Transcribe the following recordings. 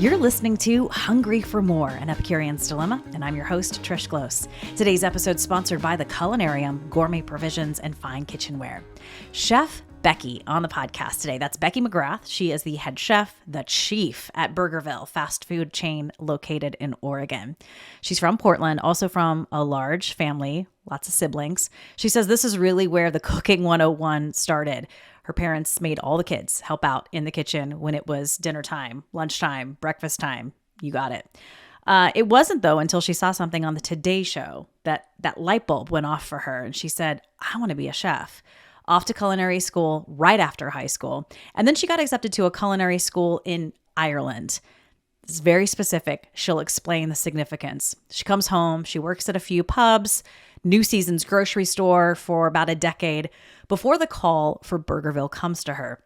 You're listening to Hungry for More, an Epicurean's Dilemma, and I'm your host, Trish Close. Today's episode sponsored by the Culinary, gourmet provisions, and fine kitchenware. Chef Becky on the podcast today. That's Becky McGrath. She is the head chef, the chief at Burgerville, fast food chain located in Oregon. She's from Portland, also from a large family, lots of siblings. She says this is really where the Cooking 101 started. Her parents made all the kids help out in the kitchen when it was dinner time, lunchtime, breakfast time. You got it. It wasn't, though, until she saw something on the Today Show that light bulb went off for her. And she said, I want to be a chef. Off to culinary school right after high school. And then she got accepted to a culinary school in Ireland. It's very specific. She'll explain the significance. She comes home. She works at a few pubs, New Season's grocery store for about a decade before the call for Burgerville comes to her.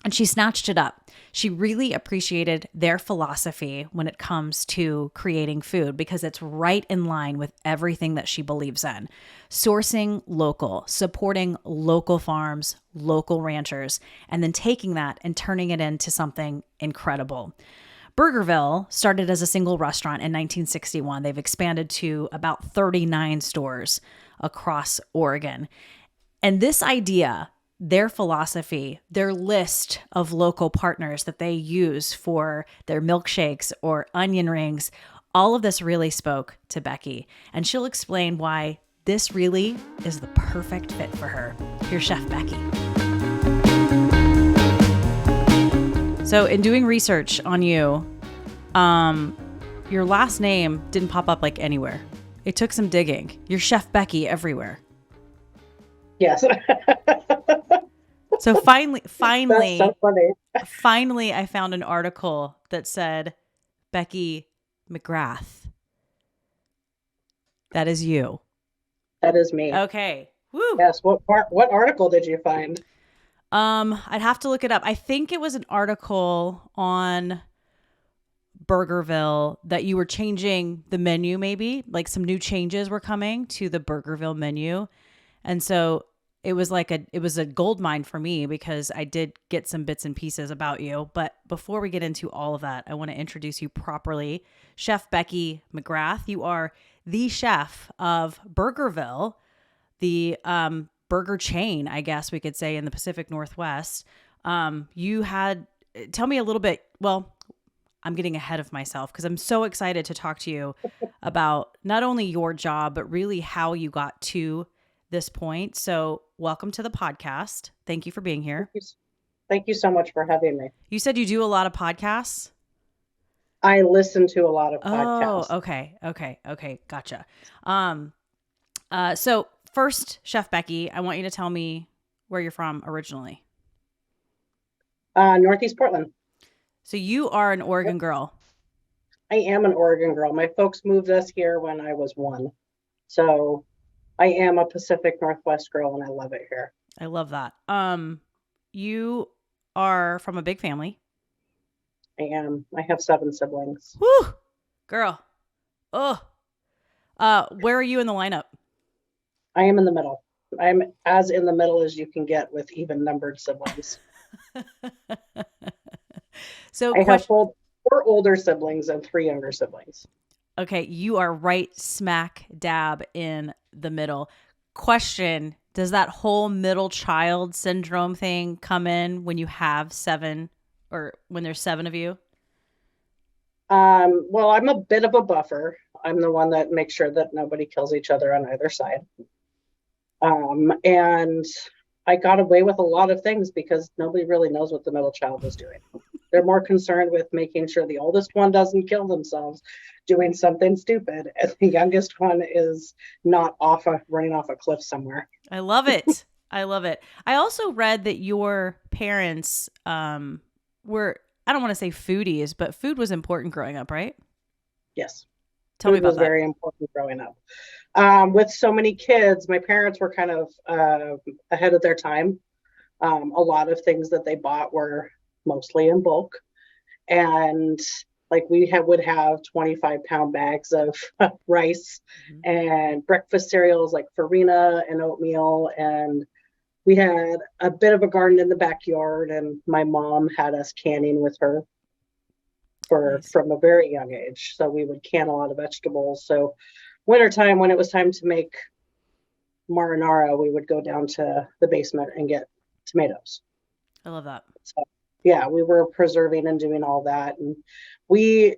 And she snatched it up. She really appreciated their philosophy when it comes to creating food because it's right in line with everything that she believes in. Sourcing local, supporting local farms, local ranchers, and then taking that and turning it into something incredible. Burgerville started as a single restaurant in 1961. They've expanded to about 39 stores across Oregon. And this idea, their philosophy, their list of local partners that they use for their milkshakes or onion rings, all of this really spoke to Becky. And she'll explain why this really is the perfect fit for her. Here's Chef Becky. So in doing research on you, your last name didn't pop up like anywhere. It took some digging. You're Chef Becky everywhere. Yes. So finally, That's so funny. finally, I found an article that said Becky McGrath. That is you. That is me. Okay. Woo. Yes. What article did you find? I'd have to look it up. I think it was an article on Burgerville that you were changing the menu, maybe like some new changes were coming to the Burgerville menu. And so it was a gold mine for me because I did get some bits and pieces about you. But before we get into all of that, I want to introduce you properly. Chef Becky McGrath, you are the chef of Burgerville, the burger chain, I guess we could say, in the Pacific Northwest. Tell me a little bit, well, I'm getting ahead of myself because I'm so excited to talk to you about not only your job, but really how you got to this point. So welcome to the podcast. Thank you for being here. Thank you so much for having me. You said you do a lot of podcasts? I listen to a lot of podcasts. Oh, okay. Gotcha. So first, Chef Becky, I want you to tell me where you're from originally. Northeast Portland. So you are an Oregon girl. I am an Oregon girl. My folks moved us here when I was 1. So I am a Pacific Northwest girl and I love it here. I love that. You are from a big family. I am. I have 7 siblings. Woo! Girl. Oh. Where are you in the lineup? I am in the middle. I'm as in the middle as you can get with even numbered siblings. So I have 4 older siblings and 3 younger siblings. Okay, you are right smack dab in the middle. Question, does that whole middle child syndrome thing come in when you have 7 or when there's 7 of you? Well, I'm a bit of a buffer. I'm the one that makes sure that nobody kills each other on either side. And I got away with a lot of things because nobody really knows what the middle child is doing. They're more concerned with making sure the oldest one doesn't kill themselves doing something stupid, and the youngest one is not running off a cliff somewhere. I love it. I love it. I also read that your parents were, I don't want to say foodies, but food was important growing up, right? Yes. Tell me about that. Food was very important growing up. With so many kids, my parents were kind of ahead of their time. A lot of things that they bought were mostly in bulk. And like we would have 25-pound bags of rice and breakfast cereals like farina and oatmeal. And we had a bit of a garden in the backyard, and my mom had us canning with her. Nice. from a very young age. So we would can a lot of vegetables. So wintertime, when it was time to make marinara, we would go down to the basement and get tomatoes. I love that. So yeah, we were preserving and doing all that. And we,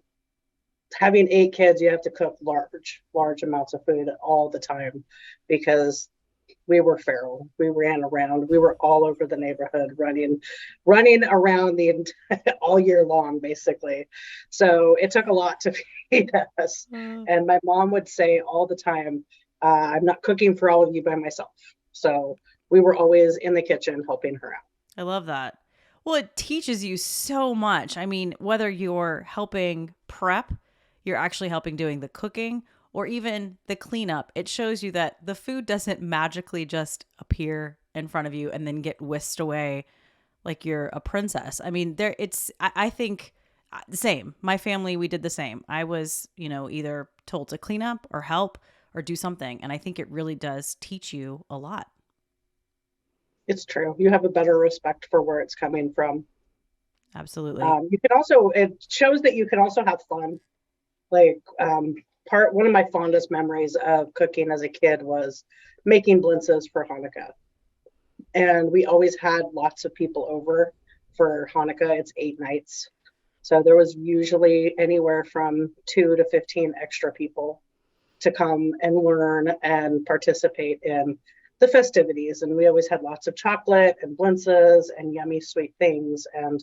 having 8 kids, you have to cook large amounts of food all the time because we were feral. We ran around. We were all over the neighborhood running around all year long, basically. So it took a lot to feed us. And my mom would say all the time, I'm not cooking for all of you by myself. So we were always in the kitchen helping her out. I love that. Well, it teaches you so much. I mean, whether you're helping prep, you're actually helping doing the cooking, or even the cleanup, it shows you that the food doesn't magically just appear in front of you and then get whisked away like you're a princess. I mean, I think the same. My family, we did the same. I was, either told to clean up or help or do something. And I think it really does teach you a lot. It's true. You have a better respect for where it's coming from. Absolutely. It shows that you can also have fun. Like, one of my fondest memories of cooking as a kid was making blintzes for Hanukkah. And we always had lots of people over for Hanukkah. It's 8 nights. So there was usually anywhere from 2 to 15 extra people to come and learn and participate in the festivities. And we always had lots of chocolate and blintzes and yummy sweet things, and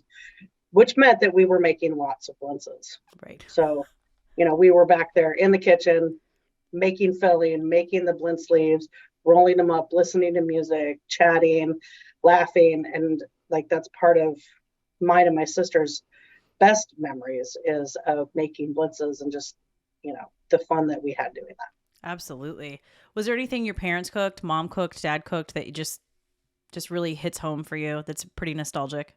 which meant that we were making lots of blintzes. Right. So, we were back there in the kitchen, making filling, making the blintz leaves, rolling them up, listening to music, chatting, laughing. And like, that's part of mine and my sister's best memories is of making blintzes and just, the fun that we had doing that. Absolutely. Was there anything your parents cooked, mom cooked, dad cooked that you just really hits home for you that's pretty nostalgic?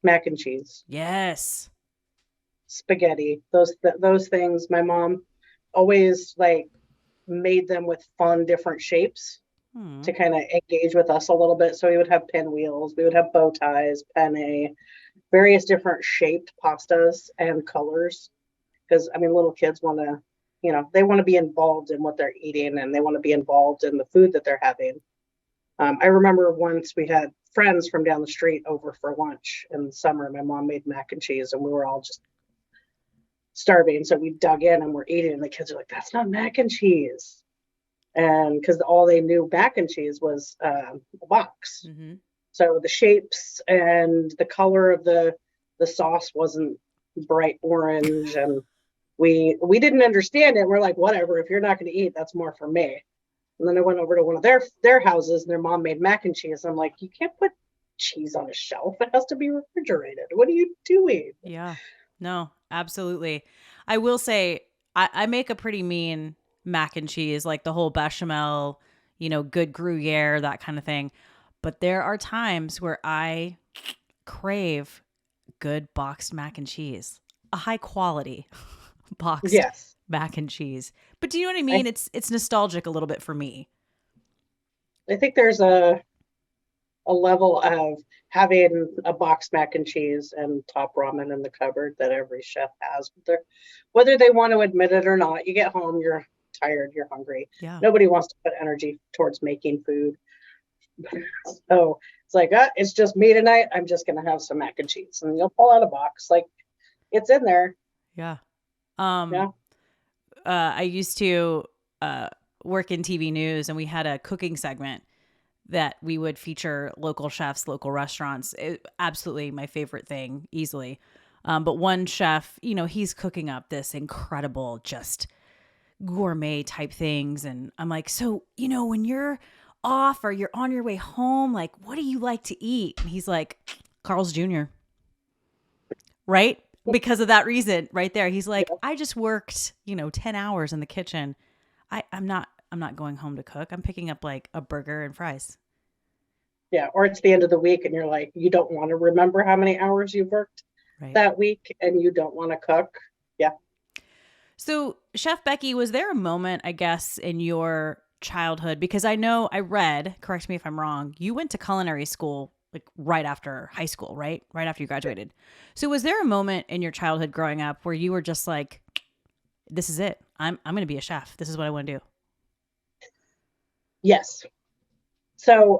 Mac and cheese. Yes. Spaghetti. Those things. My mom always made them with fun different shapes to kind of engage with us a little bit. So we would have pinwheels, we would have bow ties, penne, various different shaped pastas and colors. Because little kids want to, they want to be involved in what they're eating, and they want to be involved in the food that they're having. I remember once we had friends from down the street over for lunch in the summer. My mom made mac and cheese, and we were all just starving. So we dug in and we're eating, and the kids are like, "That's not mac and cheese," and because all they knew mac and cheese was a box. Mm-hmm. So the shapes and the color of the sauce wasn't bright orange, and we didn't understand it. We're like, whatever, if you're not going to eat, that's more for me. And then I went over to one of their houses, and their mom made mac and cheese. I'm like, you can't put cheese on a shelf. It has to be refrigerated. What are you doing? Yeah, no, absolutely. I will say I make a pretty mean mac and cheese, like the whole bechamel, good Gruyere, that kind of thing. But there are times where I crave good boxed mac and cheese, a high quality boxed mac and cheese. But do you know what I mean? It's nostalgic a little bit for me. I think there's a level of having a boxed mac and cheese and top ramen in the cupboard that every chef has. Whether they want to admit it or not, you get home, you're tired, you're hungry. Yeah. Nobody wants to put energy towards making food. So it's like, it's just me tonight. I'm just going to have some mac and cheese. And you'll pull out a box. Like, it's in there. Yeah. I used to work in TV news, and we had a cooking segment that we would feature local chefs, local restaurants. Absolutely my favorite thing, easily. But one chef, he's cooking up this incredible, just gourmet type things. And I'm like, so, when you're off or you're on your way home, like, what do you like to eat? And he's like, Carl's Jr. Right? Because of that reason right there. He's like, I just worked, 10 hours in the kitchen. I'm not going home to cook. I'm picking up like a burger and fries. Yeah. Or it's the end of the week and you're like, you don't want to remember how many hours you've worked that week, and you don't want to cook. Yeah. So Chef Becky, was there a moment, I guess, in your childhood? Because I know I read, correct me if I'm wrong, you went to culinary school like right after high school, right? Right after you graduated. So was there a moment in your childhood growing up where you were just like, this is it. I'm going to be a chef. This is what I want to do. Yes. So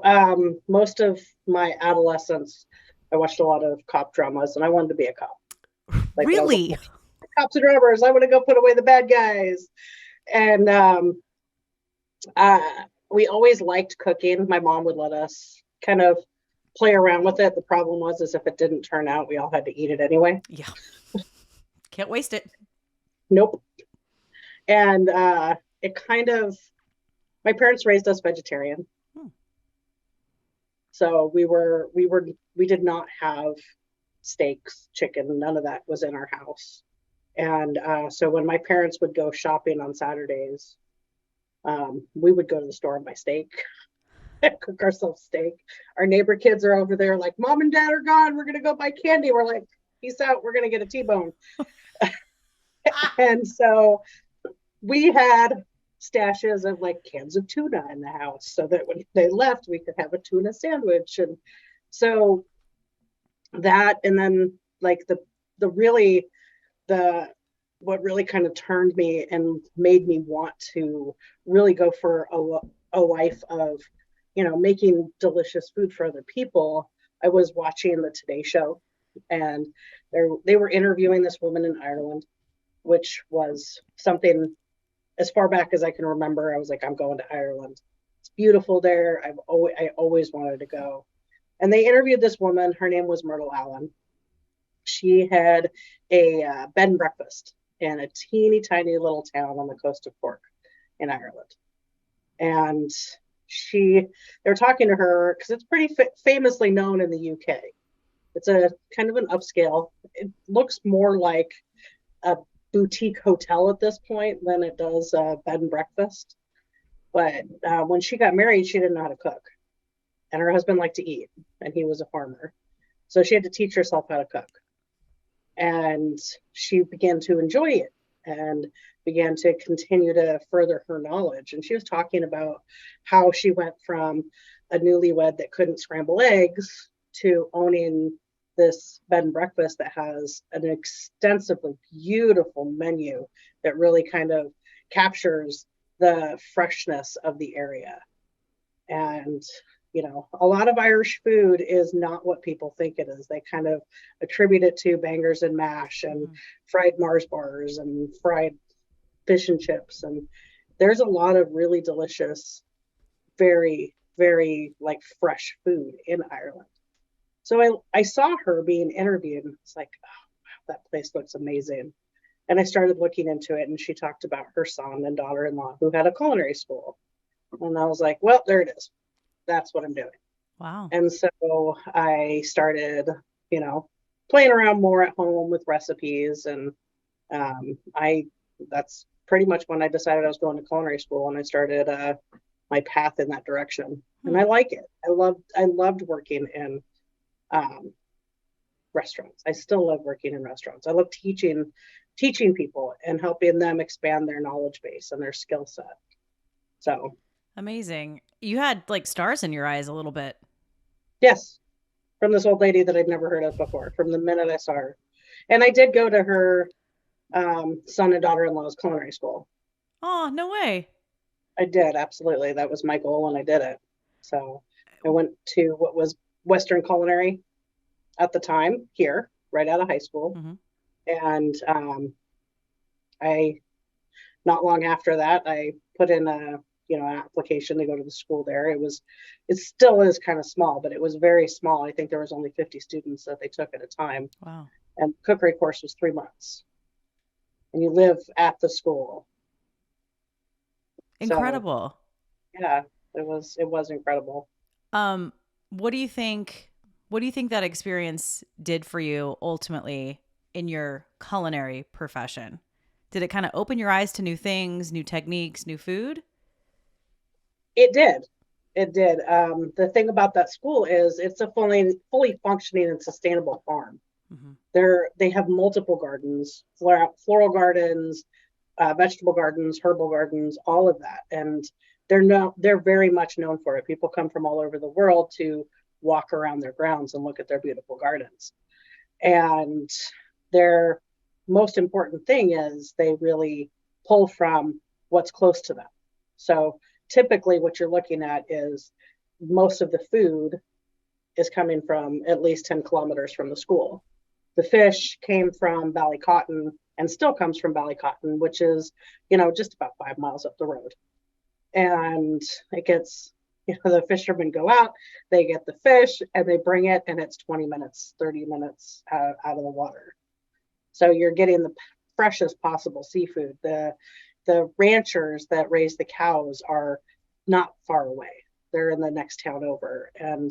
most of my adolescence, I watched a lot of cop dramas, and I wanted to be a cop. Like when I was Really? cops and robbers, I want to go put away the bad guys. And uh, we always liked cooking. My mom would let us kind of play around with it. The problem was, is if it didn't turn out, we all had to eat it anyway. Yeah. Can't waste it. Nope. And it kind of, my parents raised us vegetarian. So we did not have steaks, chicken, none of that was in our house. And so when my parents would go shopping on Saturdays, we would go to the store and buy steak, cook ourselves steak. Our neighbor kids are over there like, Mom and Dad are gone. We're going to go buy candy. We're like, peace out. We're going to get a T-bone. And so we had stashes of like cans of tuna in the house so that when they left, we could have a tuna sandwich. And so that, and then like what really kind of turned me and made me want to really go for a life of, making delicious food for other people. I was watching the Today Show, and they were interviewing this woman in Ireland, which was something as far back as I can remember. I was like, I'm going to Ireland. It's beautiful there. I always wanted to go. And they interviewed this woman. Her name was Myrtle Allen. She had a bed and breakfast in a teeny tiny little town on the coast of Cork in Ireland. And they're talking to her because it's pretty famously known in the UK. It's a kind of an upscale. It looks more like a boutique hotel at this point than it does a bed and breakfast. But when she got married, she didn't know how to cook. And her husband liked to eat, and he was a farmer. So she had to teach herself how to cook. And she began to enjoy it and began to continue to further her knowledge. And she was talking about how she went from a newlywed that couldn't scramble eggs to owning this bed and breakfast that has an extensively beautiful menu that really kind of captures the freshness of the area. And a lot of Irish food is not what people think it is. They kind of attribute it to bangers and mash and fried Mars bars and fried fish and chips. And there's a lot of really delicious, very, very like fresh food in Ireland. So I saw her being interviewed, and it's like, oh, wow, that place looks amazing. And I started looking into it, and she talked about her son and daughter-in-law who had a culinary school. And I was like, well, there it is. That's what I'm doing. Wow. And so I started, playing around more at home with recipes. And that's pretty much when I decided I was going to culinary school, and I started my path in that direction. And I like it. I loved working in restaurants. I still love working in restaurants. I love teaching people and helping them expand their knowledge base and their skill set. So amazing. You had like stars in your eyes a little bit. Yes, from this old lady that I'd never heard of before, from the minute I saw her. And I did go to her son and daughter-in-law's culinary school. Oh, no way. I did, absolutely. That was my goal, and I did it. So I went to what was Western Culinary at the time here, right out of high school. And not long after that, I put in an application to go to the school there. It still is kind of small, but it was very small. I think there was only 50 students that they took at a time. Wow. And the cookery course was 3 months. And you live at the school. Incredible. So, yeah, it was incredible. What do you think that experience did for you ultimately in your culinary profession? Did it kind of open your eyes to new things, new techniques, new food? It did. The thing about that school is it's a fully functioning and sustainable farm. They have multiple gardens, floral gardens, vegetable gardens, herbal gardens, all of that. And they're very much known for it. People come from all over the world to walk around their grounds and look at their beautiful gardens. And their most important thing is they really pull from what's close to them. So typically what you're looking at is most of the food is coming from at least 10 kilometers from the school. The fish came from Ballycotton and still comes from Ballycotton, which is, just about 5 miles up the road. And it gets, the fishermen go out, they get the fish and they bring it, and it's 20 minutes, 30 minutes out of the water. So you're getting the freshest possible seafood. The ranchers that raise the cows are not far away. They're in the next town over, and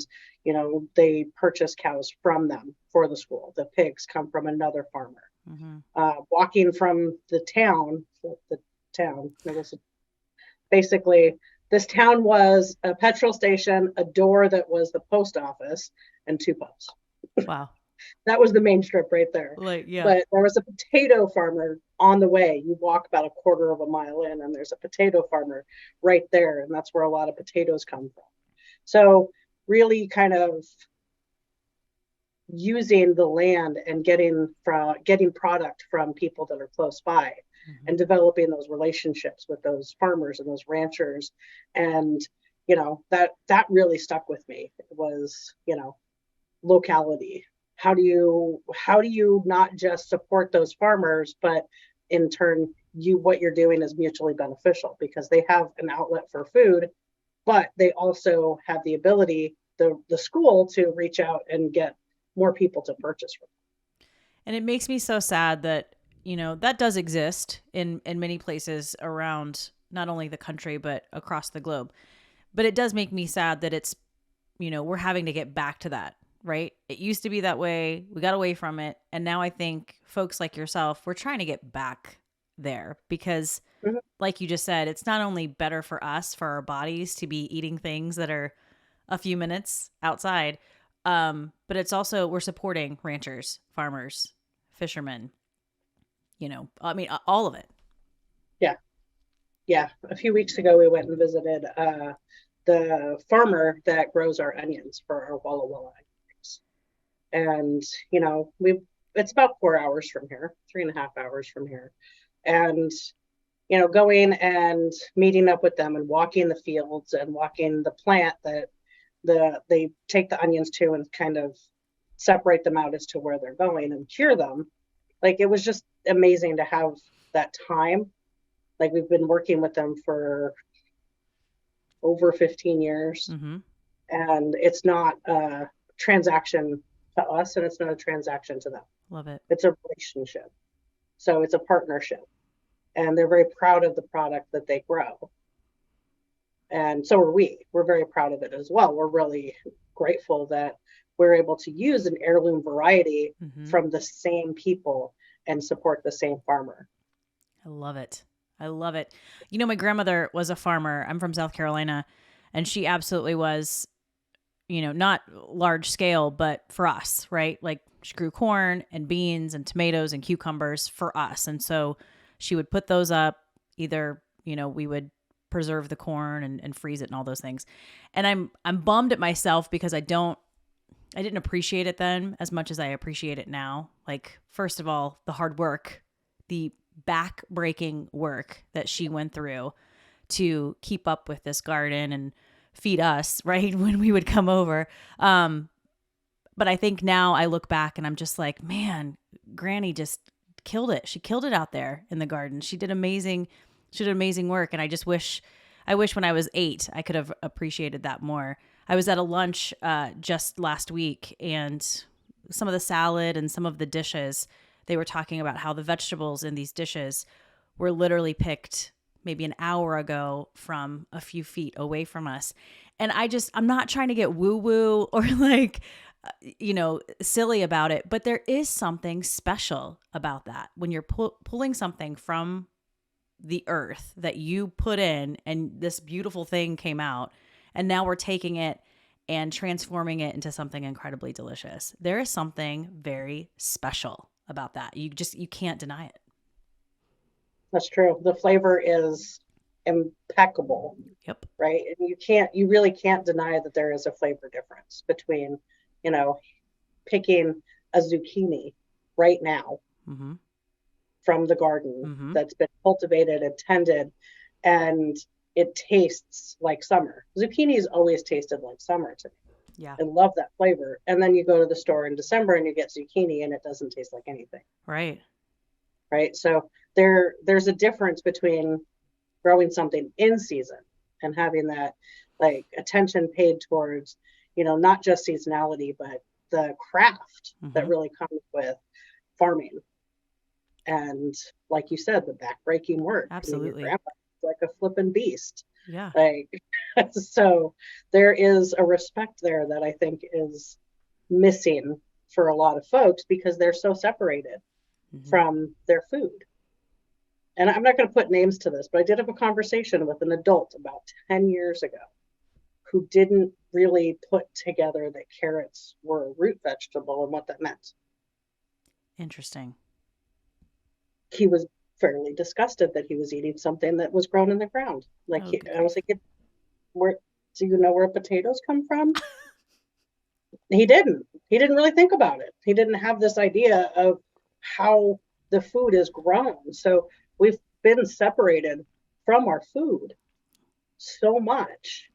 they purchase cows from them for the school. The pigs come from another farmer. Walking from the town, it was basically, this town was a petrol station, a door that was the post office, and 2 pubs. Wow. That was the main strip right there. Yeah. But there was a potato farmer on the way. You walk about a quarter of a mile in, and there's a potato farmer right there, and that's where a lot of potatoes come from. So really kind of using the land and getting product from people that are close by, and developing those relationships with those farmers and those ranchers. And that really stuck with me. It was locality. How do you not just support those farmers, but in turn what you're doing is mutually beneficial, because they have an outlet for food, but they also have the ability, the school, to reach out and get more people to purchase from them. And it makes me so sad that that does exist in many places around not only the country but across the globe. But it does make me sad that it's we're having to get back to that. Right? It used to be that way. We got away from it. And now I think folks like yourself, we're trying to get back there, because like you just said, it's not only better for us, for our bodies to be eating things that are a few minutes outside, but it's also, we're supporting ranchers, farmers, fishermen, all of it. Yeah. Yeah. A few weeks ago, we went and visited the farmer that grows our onions for our Walla Walla onions. And, it's about 4 hours from here, 3.5 hours from here. And, going and meeting up with them and walking the fields and walking the plant that they take the onions to, and kind of separate them out as to where they're going and cure them. Like, it was just amazing to have that time. Like, we've been working with them for over 15 years. And it's not a transaction to us, and it's not a transaction to them. Love it. It's a relationship. So it's a partnership, and they're very proud of the product that they grow. And so are we. We're very proud of it as well. We're really grateful that we're able to use an heirloom variety from the same people and support the same farmer. I love it. I love it. My grandmother was a farmer. I'm from South Carolina, and she absolutely was, not large scale, but for us, right? Like, she grew corn and beans and tomatoes and cucumbers for us. And so she would put those up, either, we would preserve the corn and freeze it and all those things. And I'm bummed at myself because I didn't appreciate it then as much as I appreciate it now. Like, first of all, the hard work, the back-breaking work that she went through to keep up with this garden and feed us, right, when we would come over. But I think now I look back and I'm just like, man, Granny just killed it. She killed it out there in the garden. She did amazing work. And I wish when I was 8, I could have appreciated that more. I was at a lunch just last week, and some of the salad and some of the dishes, they were talking about how the vegetables in these dishes were literally picked maybe an hour ago from a few feet away from us. And I'm not trying to get woo-woo or like, silly about it, but there is something special about that when you're pulling something from the earth that you put in, and this beautiful thing came out, and now we're taking it and transforming it into something incredibly delicious. There is something very special about that. You can't deny it. That's true. The flavor is impeccable, Yep. right? And you really can't deny that there is a flavor difference between, you know, picking a zucchini right now Mm-hmm. from the garden Mm-hmm. that's been cultivated and tended, and it tastes like summer. Zucchini's always tasted like summer to me. Yeah. I love that flavor. And then you go to the store in December and you get zucchini and it doesn't taste like anything. Right. Right. So there's a difference between growing something in season and having that like attention paid towards, not just seasonality, but the craft that Mm-hmm. really comes with farming. And like you said, the backbreaking work. I mean, your Absolutely. grandpa is like a flipping beast. Yeah. Like, so there is a respect there that I think is missing for a lot of folks because they're so separated Mm-hmm. from their food. And I'm not going to put names to this, but I did have a conversation with an adult about 10 years ago who didn't really put together that carrots were a root vegetable and what that meant. Interesting. He was fairly disgusted that he was eating something that was grown in the ground. Like, Oh, good I was grief. like, where do you know where potatoes come from? He didn't really think about it. He didn't have this idea of how the food is grown. So we've been separated from our food so much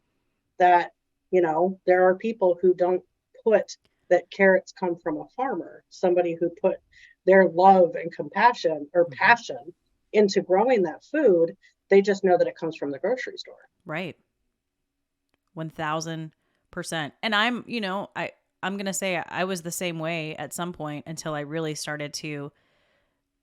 that, there are people who don't put that carrots come from a farmer, somebody who put their love and compassion or Mm-hmm. passion into growing that food. They just know that it comes from the grocery store. Right. 1000%. And I'm going to say I was the same way at some point until I really started to,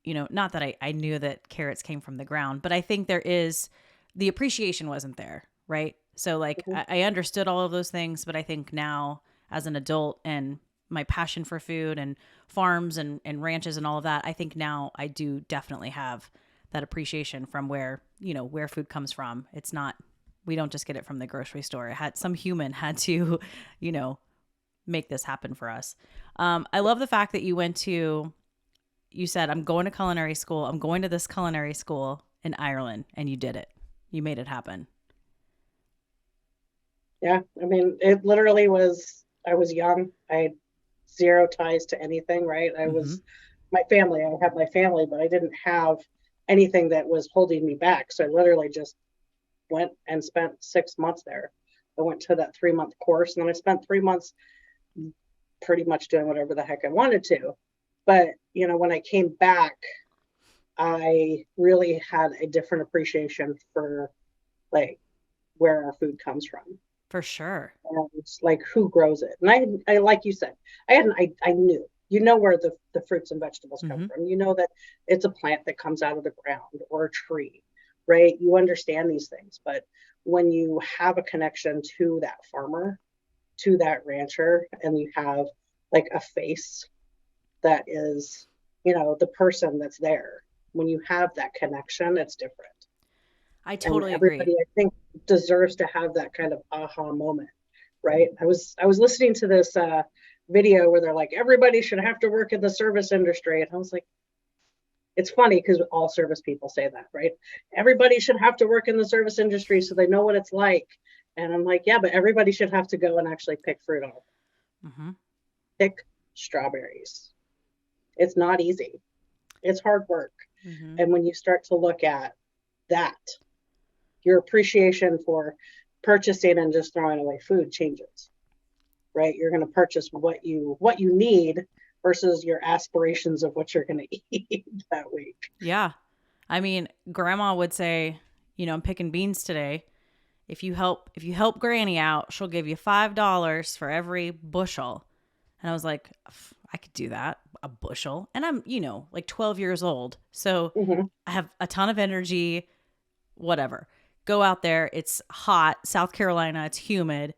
not that I knew that carrots came from the ground, but I think the appreciation wasn't there. Right. So like Mhm. I understood all of those things, but I think now as an adult and my passion for food and farms and ranches and all of that, I think now I do definitely have that appreciation from where food comes from. It's not, we don't just get it from the grocery store. Some human had to, you know, make this happen for us. I love the fact that you said, I'm going to culinary school. I'm going to this culinary school in Ireland, and you did it. You made it happen. Yeah, I mean, it literally was, I was young. I had zero ties to anything, right? I Mm-hmm. was my family. I had my family, but I didn't have anything that was holding me back. So I literally just went and spent 6 months there. I went to that 3 month course, and then I spent 3 months pretty much doing whatever the heck I wanted to. But, when I came back, I really had a different appreciation for like where our food comes from For sure. and like who grows it. And I like you said, I knew, where the fruits and vegetables come Mm-hmm. from. You know that it's a plant that comes out of the ground or a tree, right? You understand these things, but when you have a connection to that farmer, to that rancher, and you have like a face that is, the person that's there, when you have that connection, it's different. I And totally agree. everybody, I think, deserves to have that kind of aha moment, right? I was listening to this video where they're like, everybody should have to work in the service industry, and I was like, it's funny because all service people say that, right? Everybody should have to work in the service industry so they know what it's like. And I'm like, yeah, but everybody should have to go and actually pick fruit off, Mm-hmm. pick strawberries. It's not easy. It's hard work. Mm-hmm. And when you start to look at that, your appreciation for purchasing and just throwing away food changes, right? You're going to purchase what you need versus your aspirations of what you're going to eat that week. Yeah. I mean, grandma would say, I'm picking beans today. If you help granny out, she'll give you $5 for every bushel. And I was like, I could do that, a bushel. And I'm, like 12 years old. So Mm-hmm. I have a ton of energy, whatever. Go out there. It's hot. South Carolina, it's humid.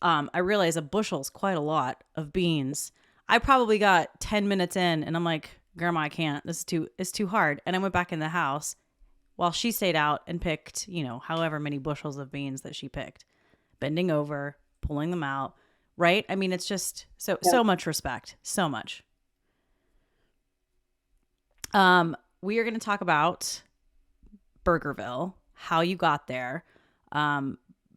I realize a bushel's quite a lot of beans. I probably got 10 minutes in and I'm like, Grandma, I can't. It's too hard. And I went back in the house while she stayed out and picked, however many bushels of beans that she picked, bending over, pulling them out. Right? I mean, it's just Yep. so much respect. So much. We are going to talk about Burgerville. how you got there.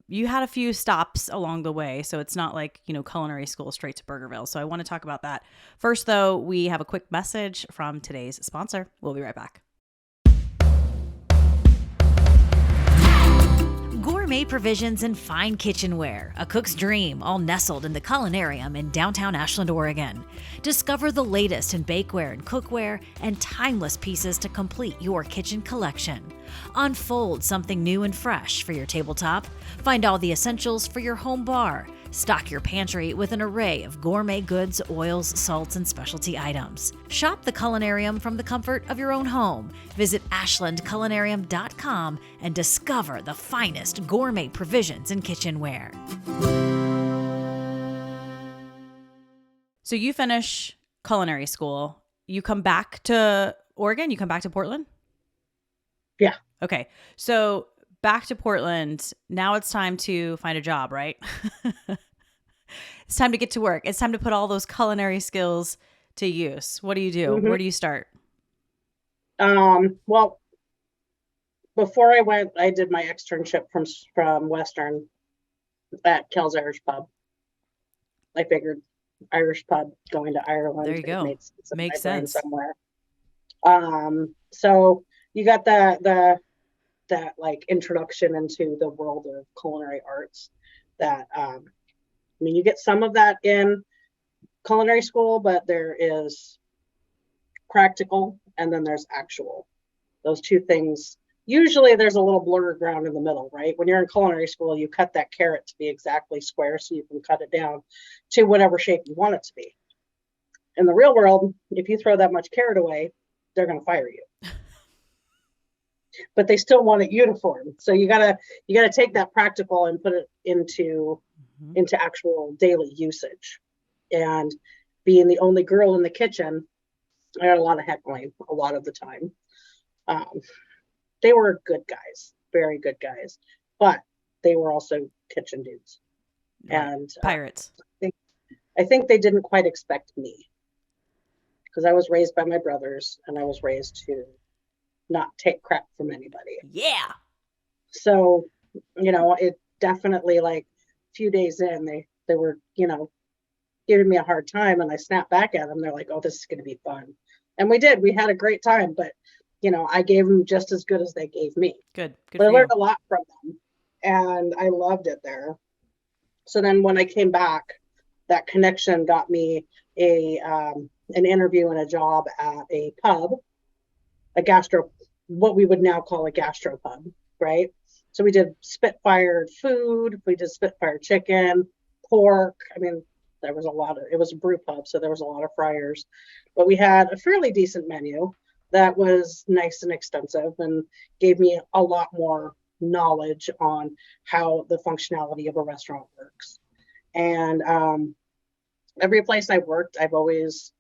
You had a few stops along the way, so it's not like, culinary school straight to Burgerville. So I want to talk about that. First, though, we have a quick message from today's sponsor. We'll be right back. Gourmet provisions and fine kitchenware, a cook's dream, all nestled in the Culinarium in downtown Ashland, Oregon. Discover the latest in bakeware and cookware and timeless pieces to complete your kitchen collection. Unfold something new and fresh for your tabletop. Find all the essentials for your home bar. Stock your pantry with an array of gourmet goods, oils, salts, and specialty items. Shop the Culinarium from the comfort of your own home. Visit ashlandculinarium.com and discover the finest gourmet provisions and kitchenware. So you finish culinary school. You come back to Oregon? You come back to Portland? Yeah. Okay. So back to Portland. Now it's time to find a job, right? It's time to get to work. It's time to put all those culinary skills to use. What do you do? Mm-hmm. Where do you start? Well, before I went, I did my externship from Western at Kel's Irish Pub. I figured Irish pub, going to Ireland. There you go. Makes sense. Somewhere. So you got that like introduction into the world of culinary arts that, you get some of that in culinary school, but there is practical and then there's actual. Those two things, usually there's a little blurred ground in the middle, right? When you're in culinary school, you cut that carrot to be exactly square so you can cut it down to whatever shape you want it to be. In the real world, if you throw that much carrot away, they're going to fire you. But they still want it uniform. So you gotta take that practical and put it into actual daily usage. And being the only girl in the kitchen, I had a lot of heckling a lot of the time. They were good guys, very good guys, but they were also kitchen dudes. Right. And pirates. I think they didn't quite expect me, because I was raised by my brothers and I was raised to not take crap from anybody. Yeah. So, it definitely, like, a few days in, they were, giving me a hard time, and I snapped back at them. They're like, oh, this is going to be fun. And we did. We had a great time, but, I gave them just as good as they gave me. Good But I learned a lot from them, and I loved it there. So then when I came back, that connection got me an interview and a job at a pub, what we would now call a gastropub, right? So we did spit-fired food, we did spit-fired chicken, pork. There was it was a brew pub, so there was a lot of fryers, but we had a fairly decent menu that was nice and extensive and gave me a lot more knowledge on how the functionality of a restaurant works. And every place I worked, I've always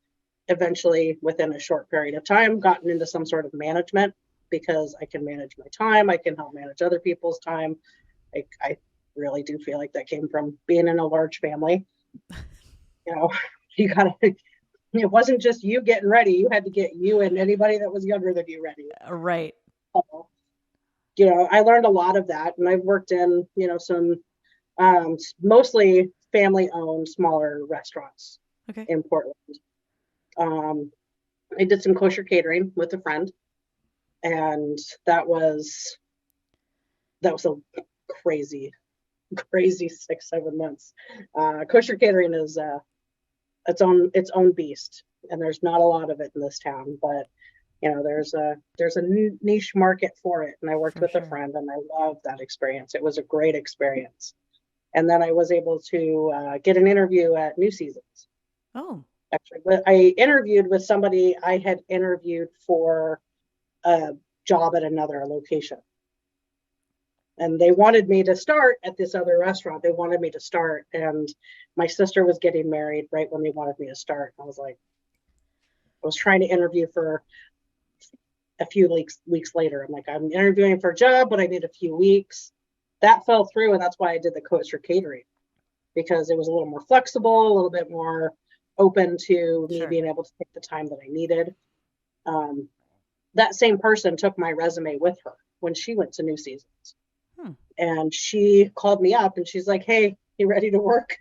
eventually, within a short period of time, gotten into some sort of management, because I can manage my time. I can help manage other people's time. I really do feel like that came from being in a large family. It wasn't just you getting ready. You had to get you and anybody that was younger than you ready. Right. So, I learned a lot of that, and I've worked in, some mostly family-owned smaller restaurants in Portland. I did some kosher catering with a friend, and that was a crazy 6-7 months. Kosher catering is its own beast, and there's not a lot of it in this town, but there's a niche market for it. And I worked with a friend, and I loved that experience. It was a great experience. And then I was able to get an interview at New Seasons. Oh. Actually, but I interviewed with somebody I had interviewed for a job at another location. And they wanted me to start at this other restaurant. They wanted me to start. And my sister was getting married right when they wanted me to start. I was trying to interview for a few weeks later. I'm like, I'm interviewing for a job, but I need a few weeks. That fell through. And that's why I did the kosher catering, because it was a little more flexible, a little bit more open to me being able to take the time that I needed. That same person took my resume with her. when she went to New Seasons. Hmm. And she called me up and she's like, hey, you ready to work?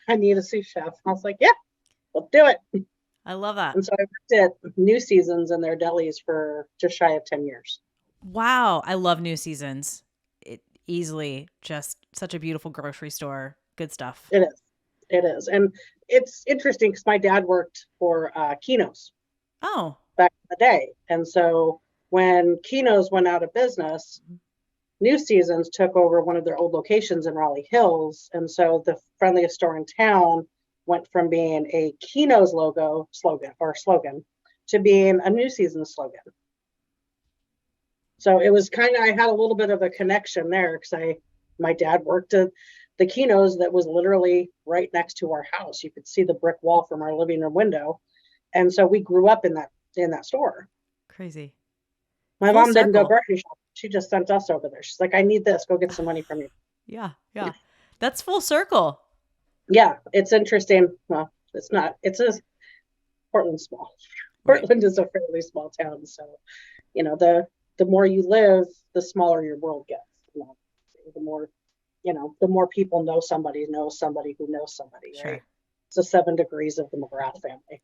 I need a sous chef. I was like, yeah, let's do it. I love that. And so I worked at New Seasons and their delis for just shy of 10 years. Wow. I love New Seasons. It easily just such a beautiful grocery store. Good stuff. It is. It is. And it's interesting because my dad worked for Kino's Oh, back in the day. And so when Kino's went out of business, New Seasons took over one of their old locations in Raleigh Hills. And so the friendliest store in town went from being a Kino's slogan to being a New Seasons slogan. So it was kind of, I had a little bit of a connection there because my dad worked at the Kino's that was literally right next to our house. You could see the brick wall from our living room window. And so we grew up in that store. crazy. My Full mom didn't go circle. grocery shopping. She just sent us over there. She's like, I need this. Go get some money from you. Yeah. Yeah. That's full circle. Yeah, it's interesting. Well, it's not. Portland's small. Right. Portland is a fairly small town. So, the more you live, the smaller your world gets. The more people know somebody who knows somebody who knows somebody, Sure. right? It's the 7 degrees of the McGrath family.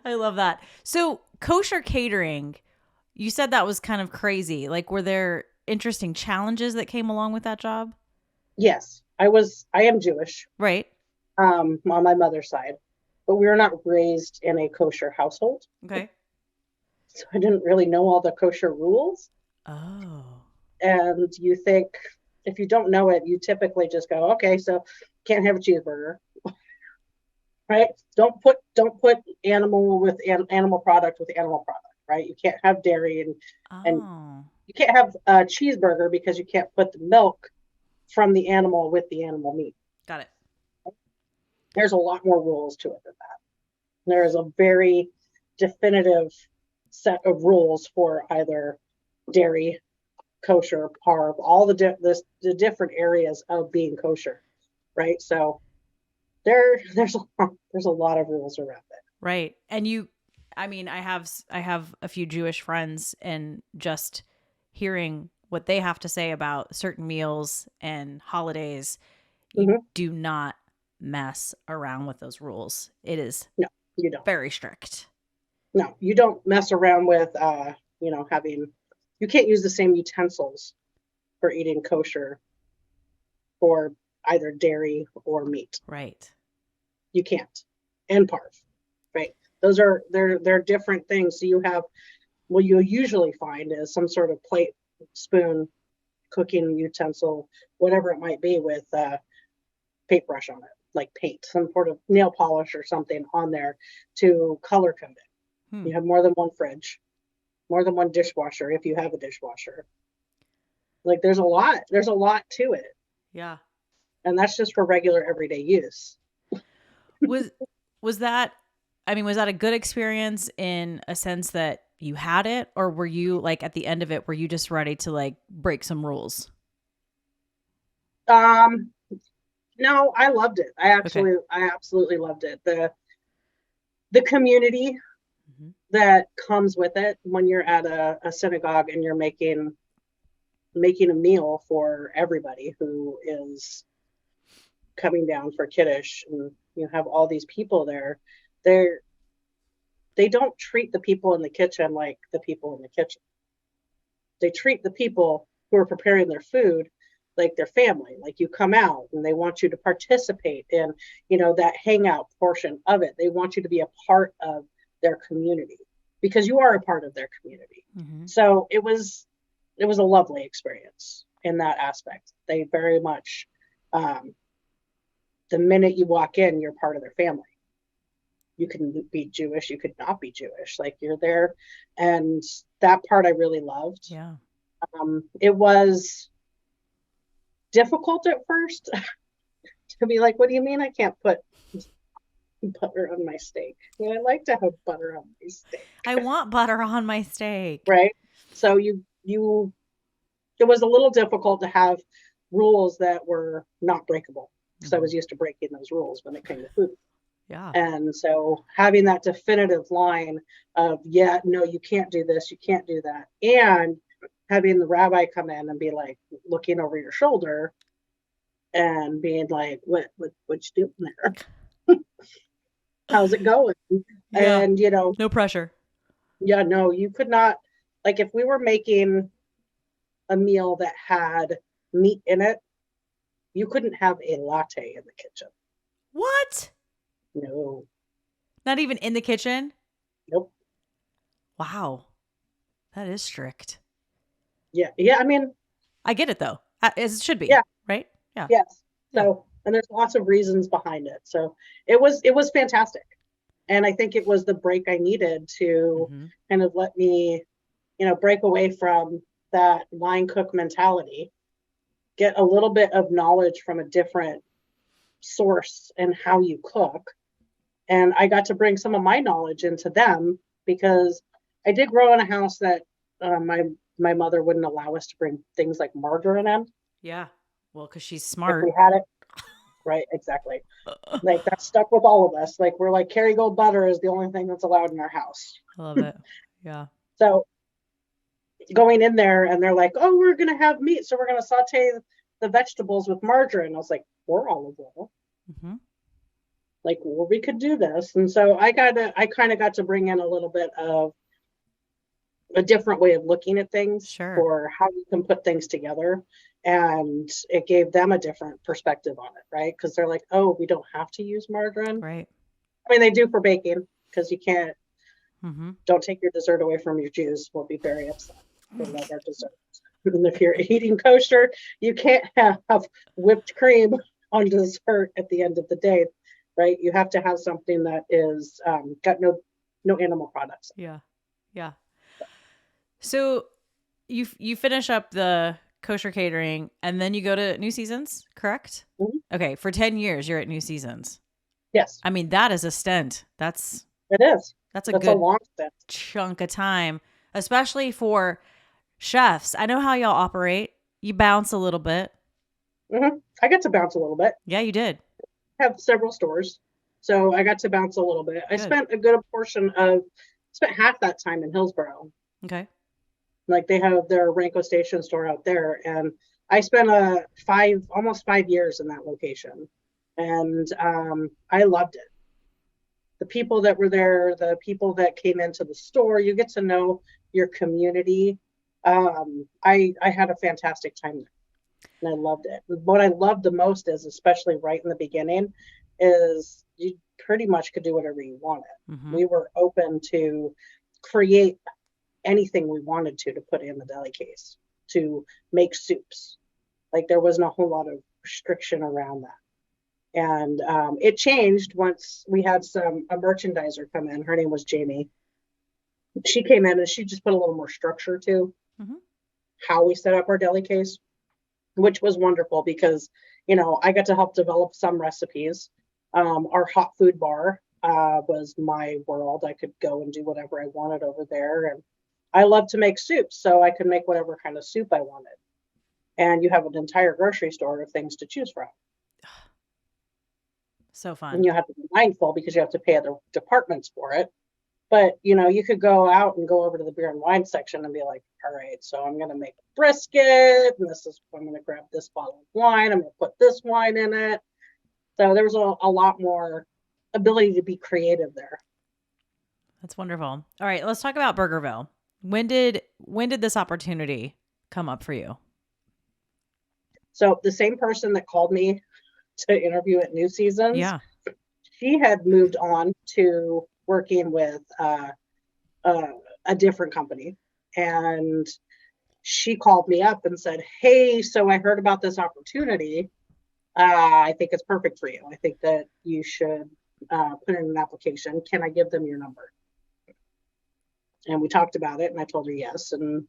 I love that. So kosher catering, you said that was kind of crazy. Like, were there interesting challenges that came along with that job? Yes, I am Jewish, Right. on my mother's side, but we were not raised in a kosher household. Okay. So I didn't really know all the kosher rules. Oh. And you think, if you don't know it, you typically just go, okay, so can't have a cheeseburger, right? Don't put animal with animal product with animal product, right? You can't have dairy and Oh. you can't have a cheeseburger because you can't put the milk from the animal with the animal meat. Got it. There's a lot more rules to it than that. There is a very definitive set of rules for either dairy, kosher, parv, all the different areas of being kosher, right? So there's a lot of rules around it. Right. And I have a few Jewish friends, and just hearing what they have to say about certain meals and holidays, you do not mess around with those rules. It is No, you don't. very strict. No, you don't mess around with you can't use the same utensils for eating kosher for either dairy or meat. Right. You can't. And parv, right? They're different things. So what you'll usually find is some sort of plate, spoon, cooking utensil, whatever it might be, with paintbrush on it, like paint, some sort of nail polish or something on there to color code it. You have more than one fridge, more than one dishwasher if you have a dishwasher. Like there's a lot to it. Yeah. And that's just for regular everyday use. Was that a good experience in a sense that you had it, or were you, like, at the end of it, were you just ready to, like, break some rules? No, I loved it. I absolutely loved it. The community that comes with it when you're at a synagogue and you're making a meal for everybody who is coming down for Kiddush, and you have all these people there. They don't treat the people in the kitchen like the people in the kitchen. They treat the people who are preparing their food like their family. Like, you come out and they want you to participate in, that hangout portion of it. They want you to be a part of their community because you are a part of their community. So it was a lovely experience in that aspect. They very much, the minute you walk in, you're part of their family. You can be Jewish, you could not be Jewish. Like, you're there. And that part I really loved. Yeah. It was difficult at first to be like, what do you mean I can't put butter on my steak? I like to have butter on my steak. I want butter on my steak. Right. So it was a little difficult to have rules that were not breakable, because I was used to breaking those rules when it came to food. Yeah. And so having that definitive line of, yeah, no, you can't do this, you can't do that. And having the rabbi come in and be like looking over your shoulder and being like, what you doing there? How's it going? Yeah. And, No pressure. yeah, no, you could not, like if we were making a meal that had meat in it, you couldn't have a latte in the kitchen. What? No. Not even in the kitchen? Nope. Wow. That is strict. Yeah. Yeah. I mean, I get it though. As it should be, yeah. right? Yeah. Yes. Yeah. So, and there's lots of reasons behind it. So it was fantastic. And I think it was the break I needed to Mm-hmm. kind of let me, break away from that line cook mentality, get a little bit of knowledge from a different source and how you cook. And I got to bring some of my knowledge into them because I did grow in a house that my mother wouldn't allow us to bring things like margarine in Yeah. Well, because she's if smart. we had it. Right, exactly. Like that stuck with all of us. Like we're like Kerrygold butter is the only thing that's allowed in our house. I love it. Yeah. So going in there and they're like, oh, we're gonna have meat, so we're gonna saute the vegetables with margarine. I was like, or olive oil. Mm-hmm. Like, well, we could do this. And so I kind of got to bring in a little bit of a different way of looking at things Sure. for how you can put things together. And it gave them a different perspective on it, right? Because they're like, oh, we don't have to use margarine. Right. I mean, they do for baking because you can't, Mm-hmm. don't take your dessert away from your Jews. We'll be very upset. They love our dessert. And if you're eating kosher, you can't have whipped cream on dessert at the end of the day, right? You have to have something that is got no animal products. Yeah. Yeah. So you finish up the kosher catering and then you go to New Seasons, correct? Mhm. Okay. For 10 years, you're at New Seasons. Yes, I mean, that is a stint. That's it is. a That's a good long stint. chunk of time, especially for chefs. I know how y'all operate. You bounce a little bit. I got to bounce a little bit. Yeah, you did. Have several stores, so I got to bounce a little bit. I Good. spent half that time in Hillsboro. Okay. Like they have their Ranko Station store out there, and I spent almost 5 years in that location, and I loved it. The people that were there, the people that came into the store, you get to know your community. I had a fantastic time there, and I loved it. What I loved the most is, especially right in the beginning, is you pretty much could do whatever you wanted. Mm-hmm. We were open to create anything we wanted to put in the deli case, to make soups. Like there wasn't a whole lot of restriction around that. And it changed once we had a merchandiser come in. Her name was Jamie. She came in and she just put a little more structure to Mm-hmm. how we set up our deli case, which was wonderful because, I got to help develop some recipes. Our hot food bar was my world. I could go and do whatever I wanted over there. And I love to make soups, so I could make whatever kind of soup I wanted. And you have an entire grocery store of things to choose from. So fun. And you have to be mindful because you have to pay other departments for it. But, you could go out and go over to the beer and wine section and be like, all right, so I'm going to make a brisket, and I'm going to grab this bottle of wine. I'm going to put this wine in it. So there was a lot more ability to be creative there. That's wonderful. All right, let's talk about Burgerville. When did this opportunity come up for you? So the same person that called me to interview at New Seasons, Yeah. she had moved on to working with a different company. And she called me up and said, hey, so I heard about this opportunity. I think it's perfect for you. I think that you should put in an application. Can I give them your number? And we talked about it, and I told her yes. And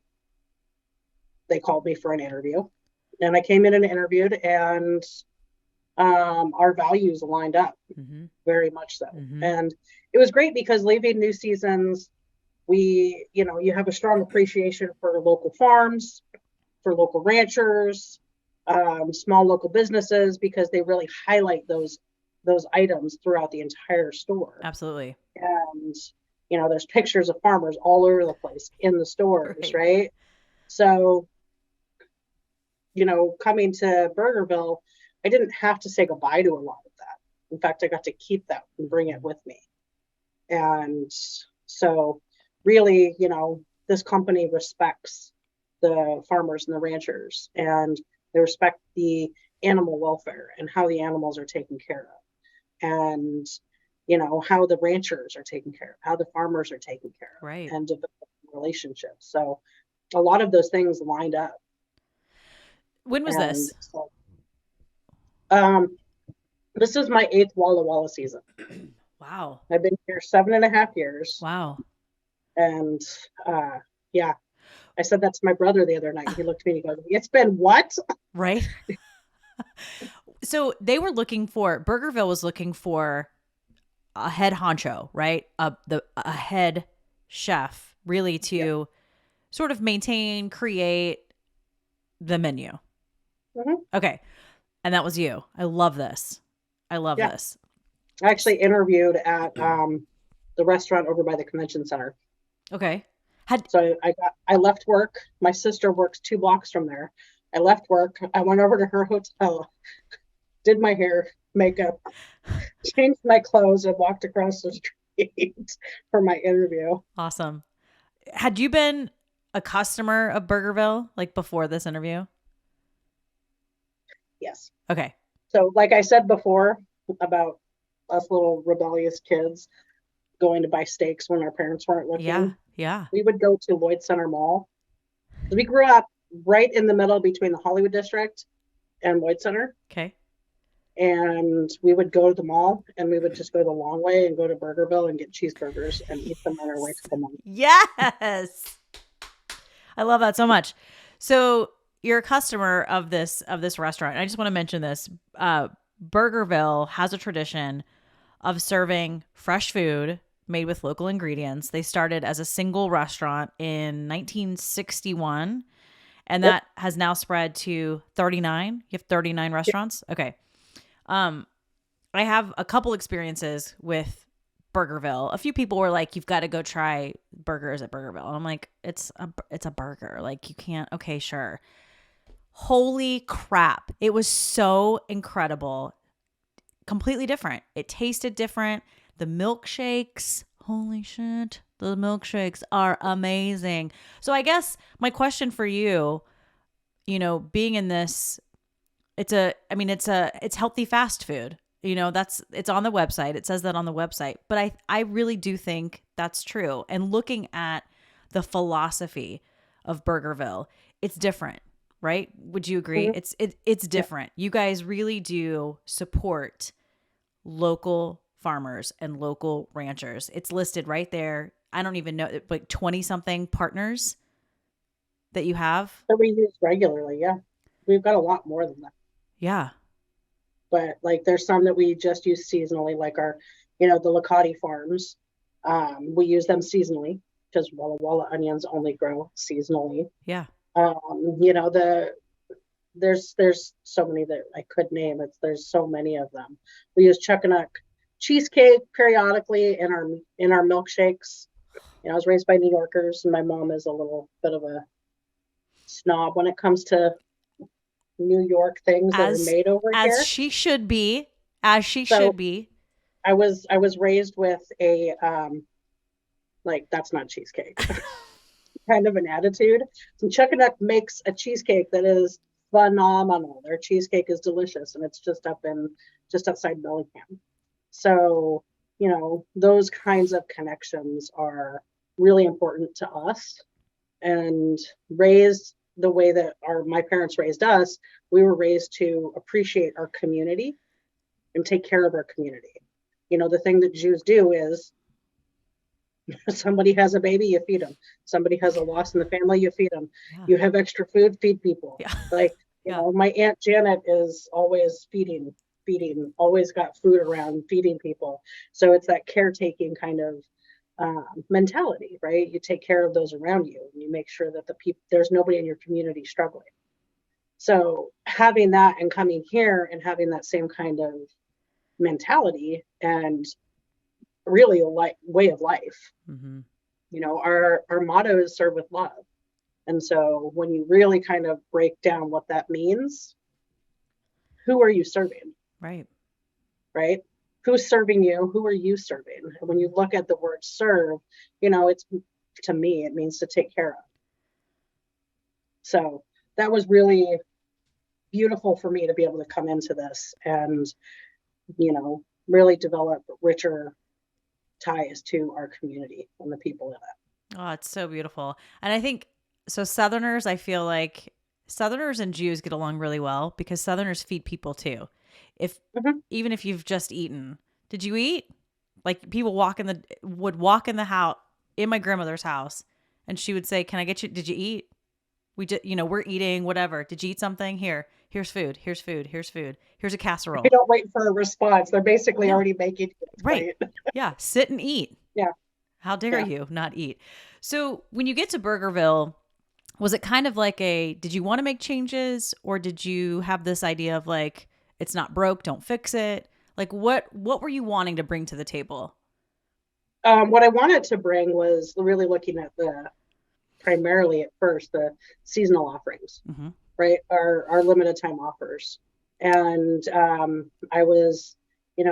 they called me for an interview. And I came in and interviewed, and our values aligned up Mm-hmm. very much so. Mm-hmm. And it was great because leaving New Seasons, you have a strong appreciation for local farms, for local ranchers, small local businesses, because they really highlight those those items throughout the entire store. Absolutely. And, there's pictures of farmers all over the place in the stores, Right. right? So, coming to Burgerville, I didn't have to say goodbye to a lot of that. In fact, I got to keep that and bring it with me. And so really, this company respects the farmers and the ranchers, and they respect the animal welfare and how the animals are taken care of, and how the ranchers are taken care of, how the farmers are taken care of, Right. and develop relationships. So a lot of those things lined up. When was And this? so um this is my 8th Walla Walla season. Wow. I've been here 7.5 years. Wow. And yeah, I said that to my brother the other night. He looked at me and he goes, "It's been what?" Right. So Burgerville was looking for a head honcho, right? A head chef, really, to sort of maintain, create the menu. Mm-hmm. Okay. And that was you. I love this. I love this. I actually interviewed at the restaurant over by the convention center. Okay. So I left work. My sister works 2 blocks from there. I left work. I went over to her hotel, did my hair, makeup, changed my clothes, and walked across the street for my interview. Awesome. Had you been a customer of Burgerville like before this interview? Yes. Okay. So like I said before about us little rebellious kids going to buy steaks when our parents weren't looking. Yeah. We would go to Lloyd Center Mall. We grew up right in the middle between the Hollywood District and Lloyd Center. Okay. And we would go to the mall, and we would just go the long way and go to Burgerville and get cheeseburgers and eat them on our way to the mall. Yes. I love that so much. So you're a customer of this restaurant. I just want to mention this. Burgerville has a tradition of serving fresh food made with local ingredients. They started as a single restaurant in 1961, and that has now spread to 39. You have 39 restaurants? Okay. I have a couple experiences with Burgerville. A few people were like, "You've got to go try burgers at Burgerville." And I'm like, it's a burger. Like, you can't. Okay, sure. Holy crap. It was so incredible. Completely different. It tasted different. The milkshakes, holy shit. The milkshakes are amazing. So I guess my question for you, being in this, it's healthy fast food. It's on the website. It says that on the website. But I really do think that's true. And looking at the philosophy of Burgerville, it's different, right? Would you agree? Mm-hmm. It's different. You guys really do support local farmers and local ranchers. It's listed right there. I don't even know, like 20 something partners that you have. That we use regularly. Yeah. We've got a lot more than that. Yeah. But like there's some that we just use seasonally, like our, the Licati farms. We use them seasonally because Walla Walla onions only grow seasonally. Yeah. There's so many that I could name. There's so many of them. We use Chuckanuck cheesecake periodically in our milkshakes. I was raised by New Yorkers, and my mom is a little bit of a snob when it comes to New York things that are made over here. As she should be. As she should be. I was raised with a like, that's not cheesecake kind of an attitude. So Chuckanuck makes a cheesecake that is phenomenal. Their cheesecake is delicious, and it's just outside Bellingham. So, those kinds of connections are really important to us. And raised the way that my parents raised us, we were raised to appreciate our community and take care of our community. The thing that Jews do is somebody has a baby, you feed them. Somebody has a loss in the family, you feed them. Yeah. You have extra food, feed people. Yeah. Like, my Aunt Janet is always feeding, always got food around, feeding people. So it's that caretaking kind of mentality, right? You take care of those around you, and you make sure that there's nobody in your community struggling. So having that and coming here and having that same kind of mentality and really a way of life. Mm-hmm. Our motto is serve with love. And so when you really kind of break down what that means, who are you serving? Right. Right? Who's serving you? Who are you serving? And when you look at the word serve, it's, to me, it means to take care of. So that was really beautiful for me to be able to come into this and, really develop richer ties to our community and the people in it. Oh, it's so beautiful. And I think so. Southerners, I feel like Southerners and Jews get along really well because Southerners feed people too. Even if you've just eaten, did you eat? Like people would walk in the house in my grandmother's house, and she would say, "Can I get you? Did you eat? We just, we're eating whatever. Did you eat something? Here's food. Here's food. Here's food. Here's a casserole." They don't wait for a response. They're basically No. already making it. Right. Yeah. Sit and eat. Yeah. How dare you not eat? So when you get to Burgerville, was it kind of like did you want to make changes, or did you have this idea of like, it's not broke, don't fix it? Like what were you wanting to bring to the table? What I wanted to bring was really looking at primarily at first, the seasonal offerings, mm-hmm. right? Our limited time offers. And I was,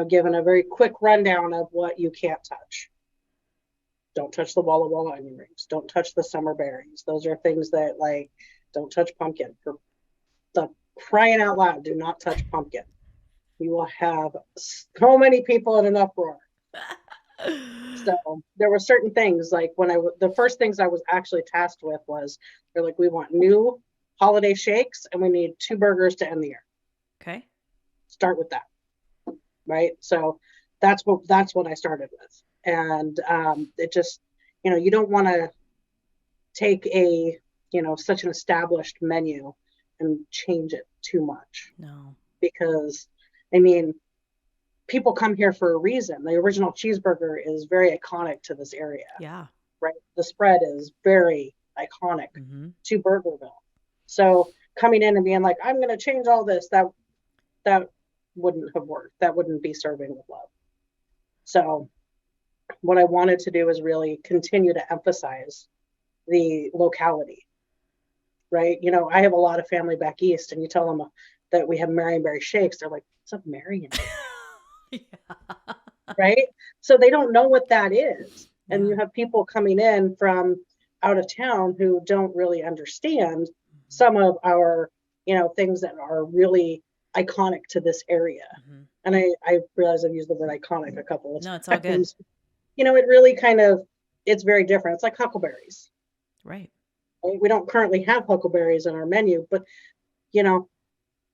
given a very quick rundown of what you can't touch. Don't touch the Walla Walla onion rings. Don't touch the summer berries. Those are things that, like, don't touch pumpkin. For the crying out loud, do not touch pumpkin. You will have so many people in an uproar. So there were certain things, like the first things I was actually tasked with was, they're like, we want new holiday shakes and we need 2 burgers to end the year. Okay. Start with that. Right. So that's what I started with. And it just, you don't want to take such an established menu and change it too much. No. Because, people come here for a reason. The original cheeseburger is very iconic to this area. Yeah. Right. The spread is very iconic to Burgerville. So coming in and being like, I'm going to change all this, that wouldn't have worked. That wouldn't be serving with love. So what I wanted to do is really continue to emphasize the locality. Right. I have a lot of family back east, and you tell them that we have Marionberry shakes. They're like, what's a Marionberry? Yeah. Right. So they don't know what that is. Yeah. And you have people coming in from out of town who don't really understand some of our, things that are really iconic to this area. Mm-hmm. And I realize I've used the word iconic a couple of times. No, it's all good. It really it's very different. It's like huckleberries. Right. We don't currently have huckleberries in our menu, but, not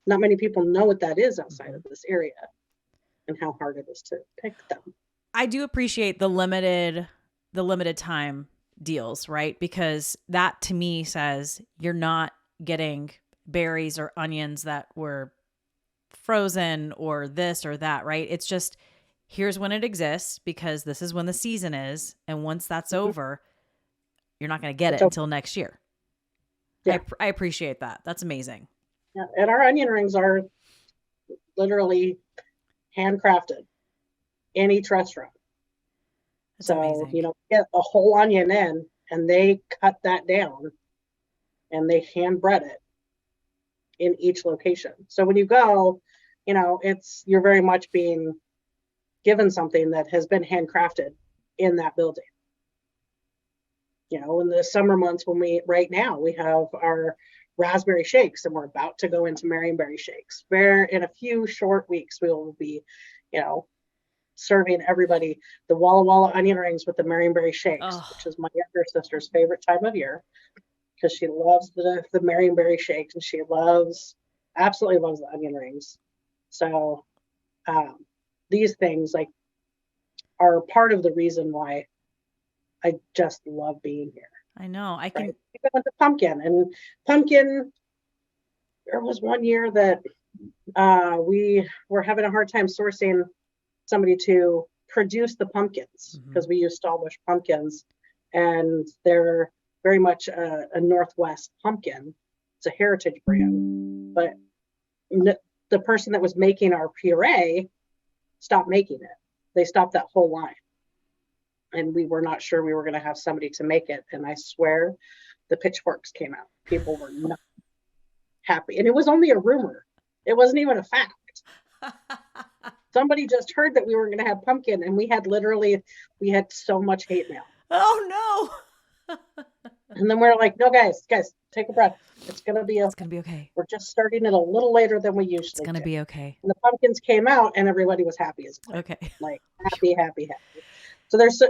many people know what that is outside of this area and how hard it is to pick them. I do appreciate the limited time deals, right? Because that to me says you're not getting berries or onions that were frozen or this or that, right? It's just, here's when it exists because this is when the season is. And once that's over, you're not going to get it until next year. Yeah. I appreciate that. That's amazing. Yeah. And our onion rings are literally handcrafted in each restaurant. That's so amazing. Get a whole onion in, and they cut that down and they hand bread it in each location. So when you go, you're very much being given something that has been handcrafted in that building. In the summer months, right now we have our raspberry shakes, and we're about to go into Marionberry shakes, where in a few short weeks we will be, serving everybody the Walla Walla onion rings with the Marionberry shakes, which is my younger sister's favorite time of year, because she loves the Marionberry shakes, and she absolutely loves the onion rings. So these things are part of the reason why I just love being here. I know. I can. Right? Even with the pumpkin, there was one year that we were having a hard time sourcing somebody to produce the pumpkins because we use Stallbush pumpkins, and they're very much a Northwest pumpkin. It's a heritage brand, but the person that was making our puree stopped making it. They stopped that whole line. And we were not sure we were going to have somebody to make it. And I swear the pitchforks came out. People were not happy. And it was only a rumor. It wasn't even a fact. Somebody just heard that we were going to have pumpkin, and we had so much hate mail. Oh no. And then we're like, no, guys, take a breath. It's going to be okay. We're just starting it a little later than we usually do. It's going to be okay. And the pumpkins came out, and everybody was happy as well. Okay. Like happy. So there's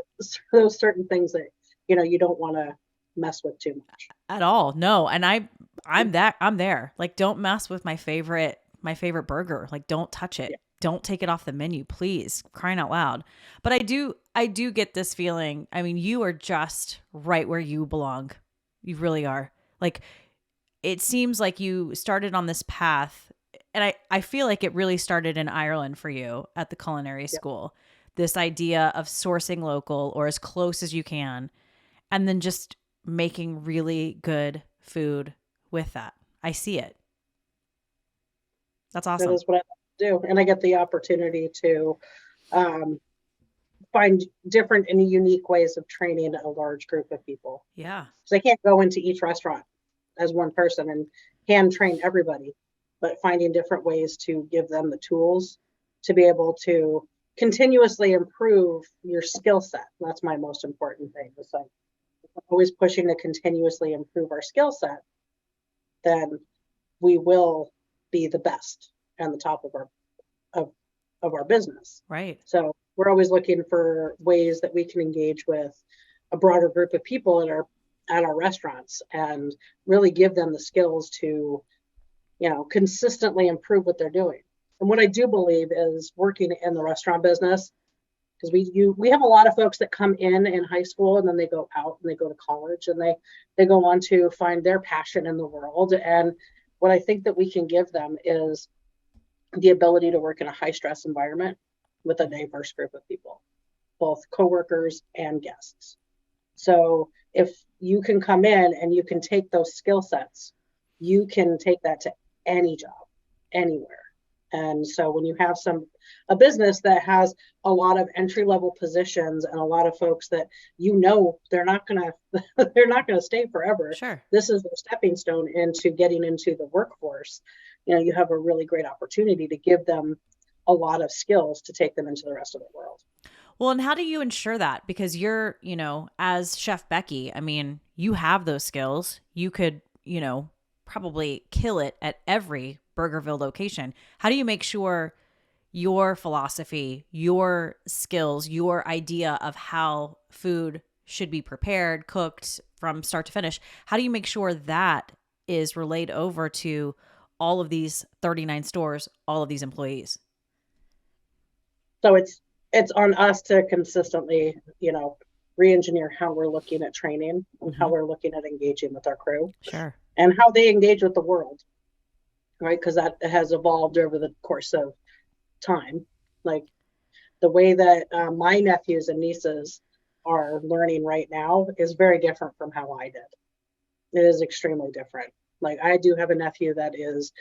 those certain things that, you don't want to mess with too much. At all. No. And I'm there. Like, don't mess with my favorite burger. Like, don't touch it. Yeah. Don't take it off the menu, please. Crying out loud. But I do get this feeling. I mean, you are just right where you belong. You really are. Like, it seems like you started on this path, and I feel like it really started in Ireland for you at the culinary school. This idea of sourcing local or as close as you can, and then just making really good food with that. I see it. That's awesome. That is what I do. And I get the opportunity to find different and unique ways of training a large group of people. Yeah. Because I can't go into each restaurant as one person and hand train everybody, but finding different ways to give them the tools to be able to continuously improve your skill set. That's my most important thing. It's like, if we're always pushing to continuously improve our skill set, then we will be the best and the top of our business. Right. So we're always looking for ways that we can engage with a broader group of people at our restaurants and really give them the skills to, consistently improve what they're doing. And what I do believe is working in the restaurant business, because we have a lot of folks that come in high school and then they go out and they go to college and they go on to find their passion in the world. And what I think that we can give them is the ability to work in a high stress environment with a diverse group of people, both coworkers and guests. So if you can come in and you can take those skill sets, you can take that to any job, anywhere. And so when you have a business that has a lot of entry level positions and a lot of folks that they're not gonna stay forever. Sure. This is their stepping stone into getting into the workforce. You have a really great opportunity to give them a lot of skills to take them into the rest of the world. Well, and how do you ensure that? Because you're, as Chef Becky, I mean, you have those skills. You could, probably kill it at every Burgerville location. How do you make sure your philosophy, your skills, your idea of how food should be prepared, cooked from start to finish, how do you make sure that is relayed over to all of these 39 stores, all of these employees? So it's on us to consistently, re-engineer how we're looking at training and how we're looking at engaging with our crew. Sure. And how they engage with the world, right? Because that has evolved over the course of time. Like the way that my nephews and nieces are learning right now is very different from how I did. It is extremely different. Like I do have a nephew that is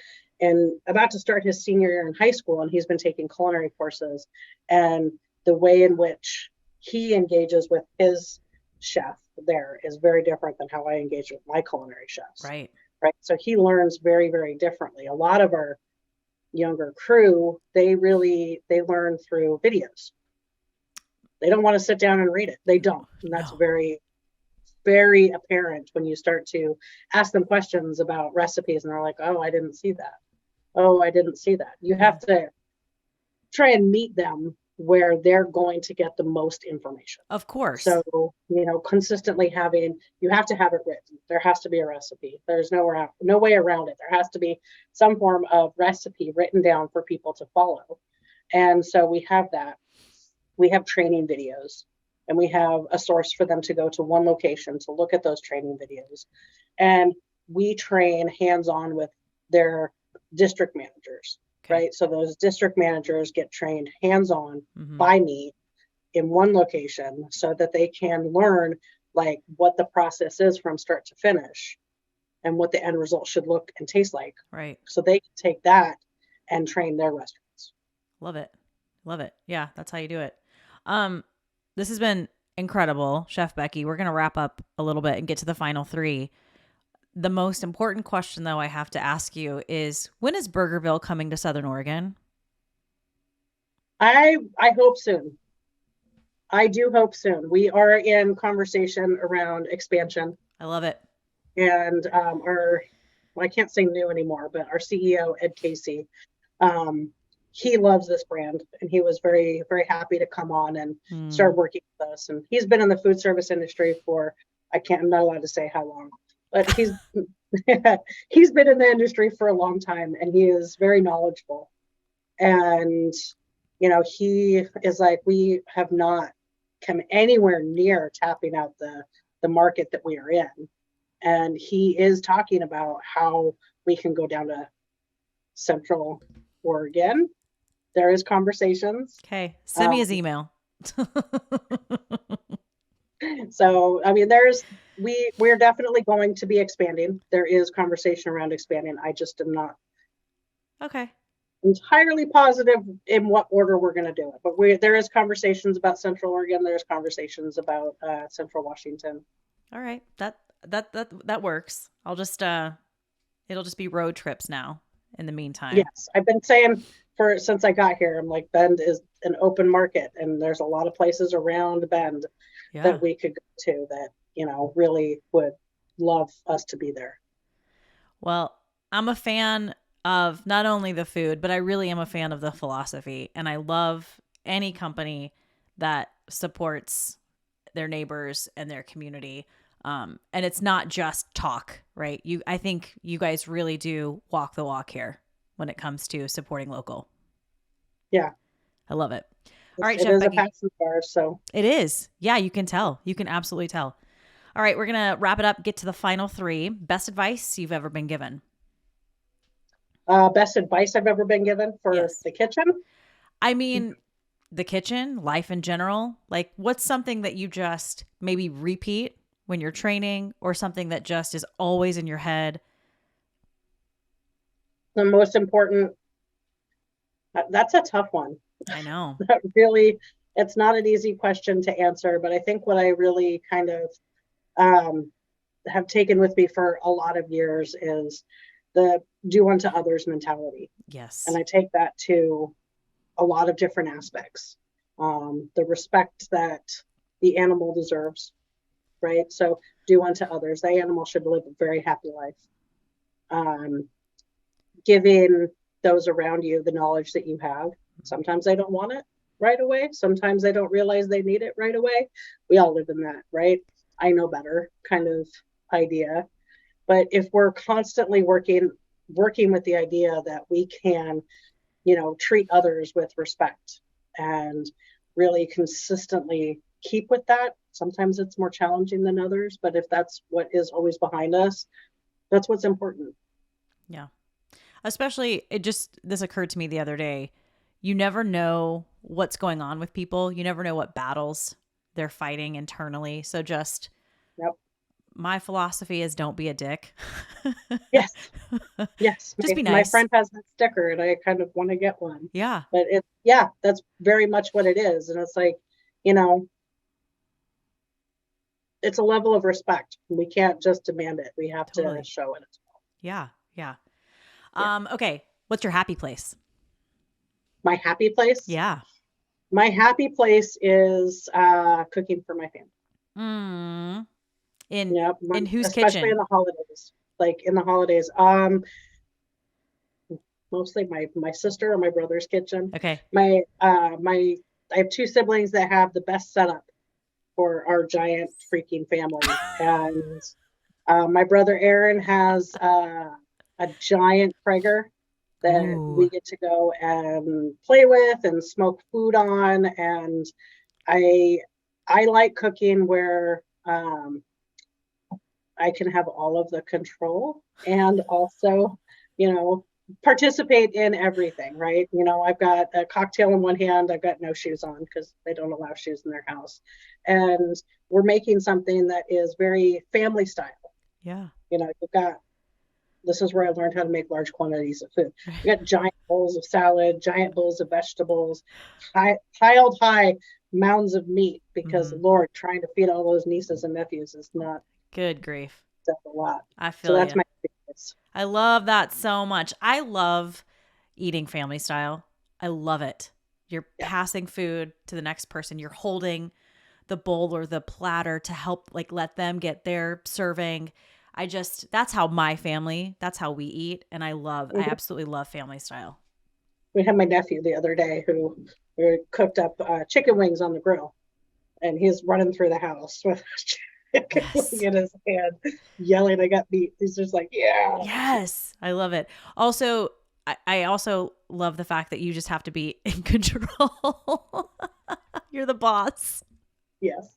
about to start his senior year in high school, and he's been taking culinary courses. And the way in which he engages with his chef there is very different than how I engage with my culinary chefs. Right. So he learns very, very differently. A lot of our younger crew, they learn through videos. They don't want to sit down and read it. They don't. And that's very, very apparent when you start to ask them questions about recipes and they're like, oh, I didn't see that. Oh, I didn't see that. You have to try and meet them where they're going to get the most information. Of course. So, consistently you have to have it written. There has to be a recipe. There's no way around it. There has to be some form of recipe written down for people to follow. And so we have that. We have training videos, and we have a source for them to go to one location to look at those training videos. And we train hands-on with their district managers. Okay. Right. So those district managers get trained hands-on by me in one location so that they can learn like what the process is from start to finish and what the end result should look and taste like. Right. So they can take that and train their restaurants. Love it. Love it. Yeah, that's how you do it. Um, this has been incredible, Chef Becky. We're going to wrap up a little bit and get to the final three. The most important question, though, I have to ask you is, when is Burgerville coming to Southern Oregon? I hope soon. I do hope soon. We are in conversation around expansion, I love it. and our, well, I can't say new anymore, but our CEO, Ed Casey, um, he loves this brand, and he was very, very happy to come on and start working with us. And he's been in the food service industry for, I'm not allowed to say how long, but he's he's been in the industry for a long time, and he is very knowledgeable. And he is like, we have not come anywhere near tapping out the market that we are in. And he is talking about how we can go down to Central Oregon. There is conversations. Okay. Send me his email. So, I mean, we're definitely going to be expanding. There is conversation around expanding. I just am not Okay. entirely positive in what order we're going to do it. But there is conversations about Central Oregon. There's conversations about Central Washington. All right. That works. I'll just it'll just be road trips now in the meantime. Yes, I've been saying since I got here, I'm like, Bend is an open market, and there's a lot of places around Bend that we could go to that really would love us to be there. Well, I'm a fan of not only the food, but I really am a fan of the philosophy, and I love any company that supports their neighbors and their community. And it's not just talk, right? I think you guys really do walk the walk here when it comes to supporting local. Yeah. I love it. All right, Chef Becky. It is a passion of ours, so. It is. Yeah, you can tell. You can absolutely tell. All right, we're going to wrap it up, get to the final three. Best advice you've ever been given? Best advice I've ever been given for the kitchen? I mean, the kitchen, life in general. Like, what's something that you just maybe repeat when you're training, or something that just is always in your head? The most important, that's a tough one. I know. Really, it's not an easy question to answer, but I think what I really kind of have taken with me for a lot of years is the do unto others mentality. Yes. And I take that to a lot of different aspects. The respect that the animal deserves, right? So do unto others. The animal should live a very happy life. Giving those around you the knowledge that you have. Sometimes they don't want it right away. Sometimes they don't realize they need it right away. We all live in that, right? I know better kind of idea. But if we're constantly working with the idea that we can, treat others with respect and really consistently keep with that, sometimes it's more challenging than others. But if that's what is always behind us, that's what's important. Yeah. Especially, this occurred to me the other day. You never know what's going on with people. You never know what battles they're fighting internally. So just, my philosophy is don't be a dick. Yes. Yes. Just be nice. My friend has that sticker and I kind of want to get one. Yeah. But that's very much what it is. And it's like, it's a level of respect. We can't just demand it. We have to show it as well. Yeah. Yeah. Okay. What's your happy place? My happy place? Yeah. My happy place is cooking for my family. In whose especially kitchen? Especially in the holidays. Like in the holidays. Mostly my sister or my brother's kitchen. Okay. I have two siblings that have the best setup for our giant freaking family. And my brother Aaron has a giant Traeger that we get to go and play with and smoke food on. And I like cooking where I can have all of the control and also, participate in everything, right? I've got a cocktail in one hand. I've got no shoes on because they don't allow shoes in their house. And we're making something that is very family style. Yeah. You've got This is where I learned how to make large quantities of food. We got giant bowls of salad, giant bowls of vegetables, piled high mounds of meat, because Lord, trying to feed all those nieces and nephews is not Good grief. that's a lot. I feel So that's you. my favorites. I love that so much. I love eating family style. I love it. You're passing food to the next person. You're holding the bowl or the platter to help like let them get their serving. That's how that's how we eat. And I absolutely love family style. We had my nephew the other day who cooked up chicken wings on the grill, and he's running through the house with chicken wing in his hand, yelling, "I got beat." He's just like, yeah. Yes. I love it. Also, I also love the fact that you just have to be in control. You're the boss. Yes.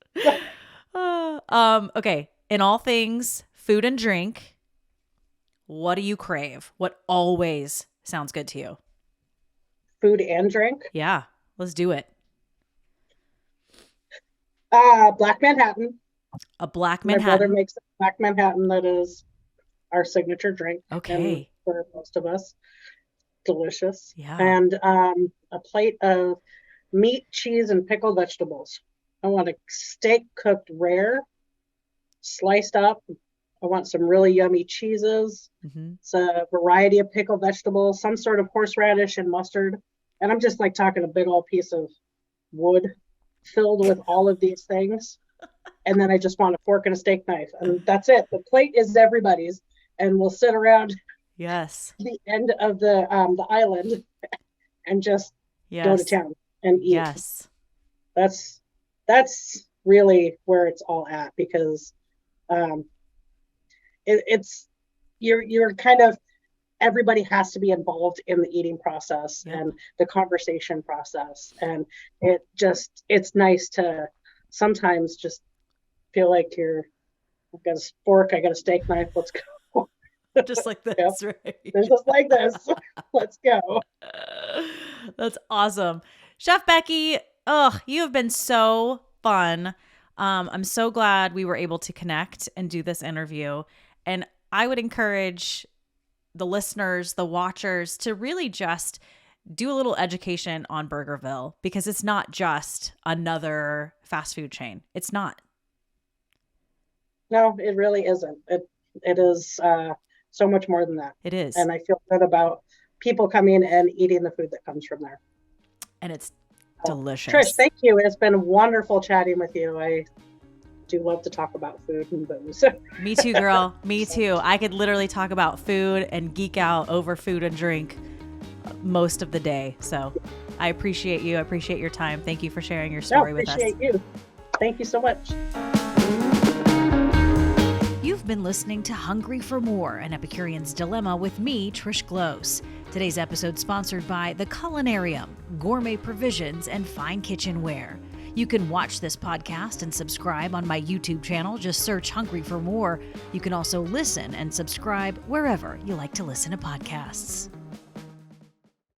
Okay. In all things food and drink, what do you crave? What always sounds good to you? Food and drink? Yeah. Let's do it. Black Manhattan. A black My Manhattan. brother makes a black Manhattan that is our signature drink. Okay. For most of us. Delicious. Yeah. And a plate of meat, cheese, and pickled vegetables. I want a steak cooked rare, sliced up. I want some really yummy cheeses. It's a variety of pickled vegetables, some sort of horseradish and mustard. And I'm just like talking a big old piece of wood filled with all of these things. And then I just want a fork and a steak knife. And that's it. The plate is everybody's. And we'll sit around the end of the island and just go to town and eat. Yes. That's really where it's all at, because you're kind of, everybody has to be involved in the eating process and the conversation process. And it's nice to sometimes just feel like I've got a fork, I got a steak knife, let's go. Just like this, right? Just like this. Let's go. That's awesome. Chef Becky, you have been so fun. I'm so glad we were able to connect and do this interview. And I would encourage the listeners, the watchers, to really just do a little education on Burgerville, because it's not just another fast food chain. It's not. No, it really isn't. It is so much more than that. It is. And I feel good about people coming and eating the food that comes from there. And it's delicious. Trish, thank you. It's been wonderful chatting with you. I do love to talk about food and booze. Me too, girl. Me too. I could literally talk about food and geek out over food and drink most of the day. So I appreciate you. I appreciate your time. Thank you for sharing your story with us. I appreciate you. Thank you so much. You've been listening to Hungry for More, an Epicurean's Dilemma with me, Trish Glose. Today's episode sponsored by the Culinarium, gourmet provisions, and fine kitchenware. You can watch this podcast and subscribe on my YouTube channel. Just search Hungry for More. You can also listen and subscribe wherever you like to listen to podcasts.